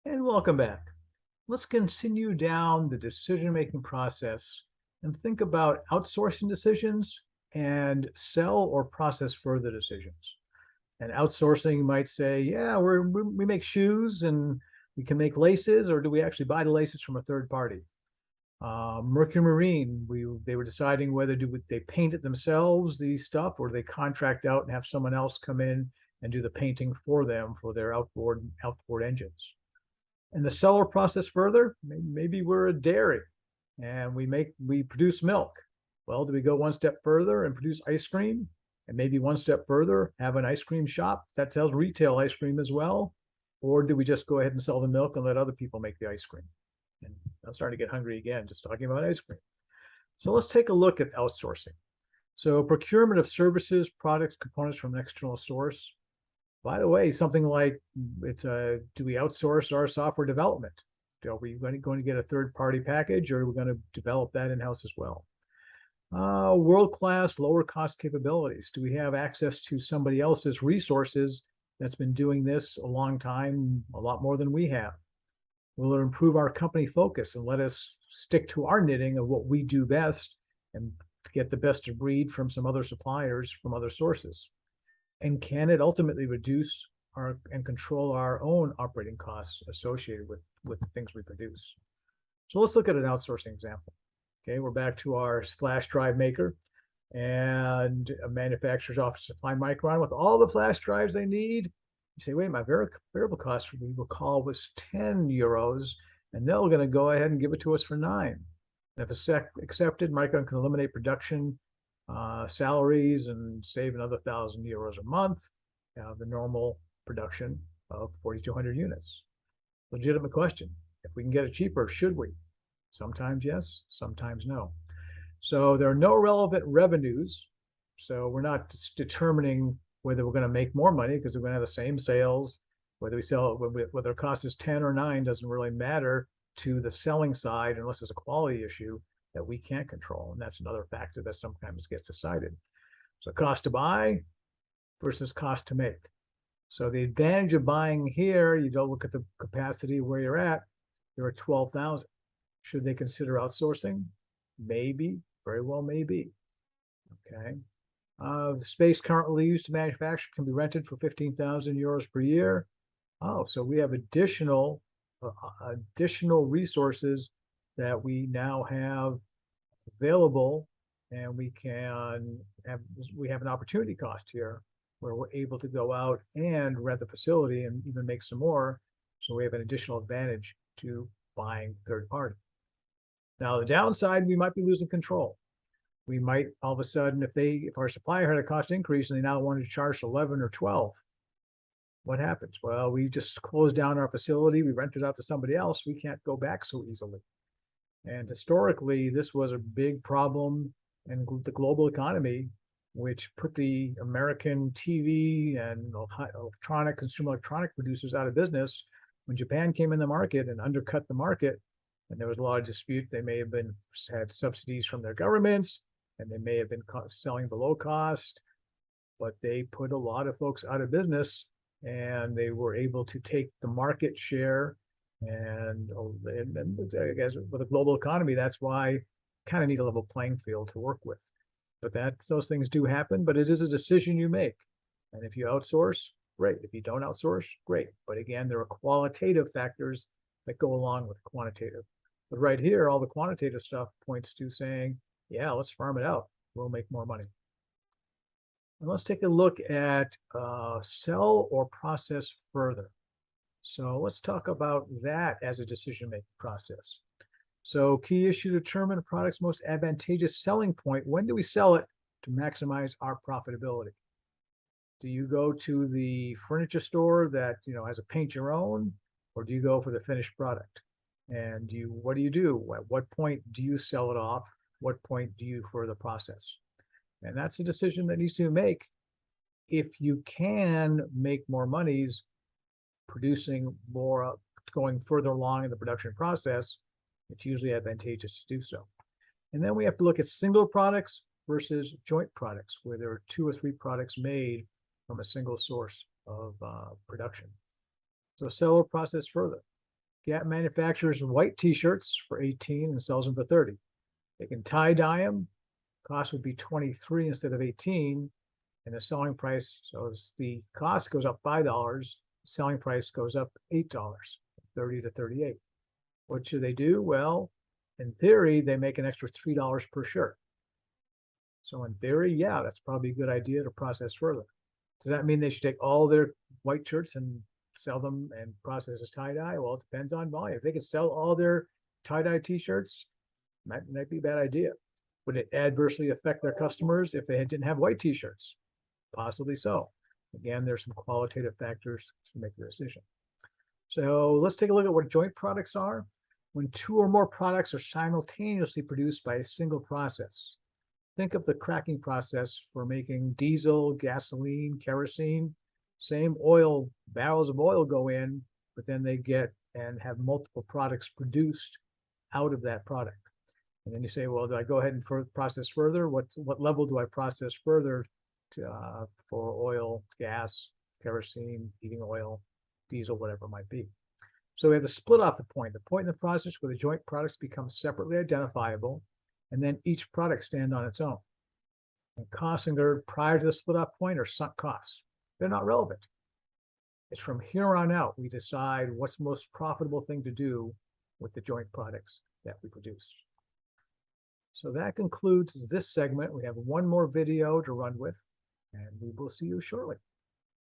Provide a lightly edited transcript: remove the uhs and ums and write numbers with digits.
And welcome back. Let's continue down the decision-making process and think about outsourcing decisions and sell or process further decisions. And outsourcing might say, yeah, we make shoes and we can make laces, or do we actually buy the laces from a third party? Mercury Marine, they were deciding whether they paint it themselves, the stuff, or do they contract out and have someone else come in and do the painting for them for their outboard engines. And the seller process further, maybe we're a dairy and we produce milk. Well, do we go one step further and produce ice cream? And maybe one step further, have an ice cream shop that sells retail ice cream as well? Or do we just go ahead and sell the milk and let other people make the ice cream? And I'm starting to get hungry again, just talking about ice cream. So let's take a look at outsourcing. So procurement of services, products, components from an external source. By the way, something like do we outsource our software development? Are we going to get a third-party package, or are we going to develop that in-house as well? World-class, lower-cost capabilities. Do we have access to somebody else's resources that's been doing this a long time, a lot more than we have? Will it improve our company focus and let us stick to our knitting of what we do best and get the best of breed from some other suppliers from other sources? And can it ultimately reduce and control our own operating costs associated with the things we produce? So let's look at an outsourcing example. Okay, we're back to our flash drive maker, and a manufacturer's office supply Micron with all the flash drives they need. You say, wait, my variable cost, we recall, was 10 euros, and they're going to go ahead and give it to us for 9. And if it's accepted, Micron can eliminate production salaries and save another 1,000 euros a month, the normal production of 4,200 units. Legitimate question. If we can get it cheaper, should we? Sometimes yes, sometimes no. So there are no relevant revenues. So we're not determining whether we're going to make more money because we're going to have the same sales. Whether whether it costs us 10 or 9 doesn't really matter to the selling side unless it's a quality issue that we can't control. And that's another factor that sometimes gets decided. So cost to buy versus cost to make. So the advantage of buying here, you don't look at the capacity where you're at, you're at 12,000. Should they consider outsourcing? Maybe, very well maybe. Okay. The space currently used to manufacture can be rented for 15,000 euros per year. Oh, so we have additional resources that we now have available, and we have an opportunity cost here where we're able to go out and rent the facility and even make some more. So we have an additional advantage to buying third party. Now, the downside, we might be losing control. We might all of a sudden, if our supplier had a cost increase and they now wanted to charge 11 or 12, what happens? Well, we just closed down our facility. We rented out to somebody else. We can't go back so easily. And historically, this was a big problem in the global economy, which put the American TV and consumer electronic producers out of business when Japan came in the market and undercut the market. And there was a lot of dispute. They may have had subsidies from their governments, and they may have been selling below cost, but they put a lot of folks out of business, and they were able to take the market share. And I guess with a global economy, that's why you kind of need a level playing field to work with. But those things do happen, but it is a decision you make. And if you outsource, great. If you don't outsource, great. But again, there are qualitative factors that go along with quantitative. But right here, all the quantitative stuff points to saying, yeah, let's farm it out. We'll make more money. And let's take a look at sell or process further. So let's talk about that as a decision-making process. So key issue to determine a product's most advantageous selling point. When do we sell it to maximize our profitability? Do you go to the furniture store that has a paint your own, or do you go for the finished product? And what do you do? At what point do you sell it off? What point do you further process? And that's a decision that needs to be made. If you can make more monies producing more, going further along in the production process, it's usually advantageous to do so. And then we have to look at single products versus joint products, where there are 2 or 3 products made from a single source of production. So sell or process further. Gap manufactures white t-shirts for 18 and sells them for 30. They can tie dye them. Cost would be 23 instead of 18. And the selling price, so as the cost goes up $5, selling price goes up $8, 30 to 38. What should they do? Well, in theory, they make an extra $3 per shirt. So in theory, yeah, that's probably a good idea to process further. Does that mean they should take all their white shirts and sell them and process as tie-dye? Well, it depends on volume. If they could sell all their tie-dye t-shirts, might be a bad idea. Would it adversely affect their customers if they didn't have white t-shirts? Possibly so. Again, there's some qualitative factors to make the decision. So let's take a look at what joint products are. When two or more products are simultaneously produced by a single process. Think of the cracking process for making diesel, gasoline, kerosene. Same oil, barrels of oil go in, but then they get and have multiple products produced out of that product. And then you say, well, do I go ahead and process further? What level do I process further to, for oil, gas, kerosene, heating oil, diesel, whatever it might be? So we have to split off the point in the process where the joint products become separately identifiable, and then each product stand on its own. And costs incurred prior to the split off point are sunk costs. They're not relevant. It's from here on out we decide what's the most profitable thing to do with the joint products that we produce. So that concludes this segment. We have one more video to run with, and we will see you shortly.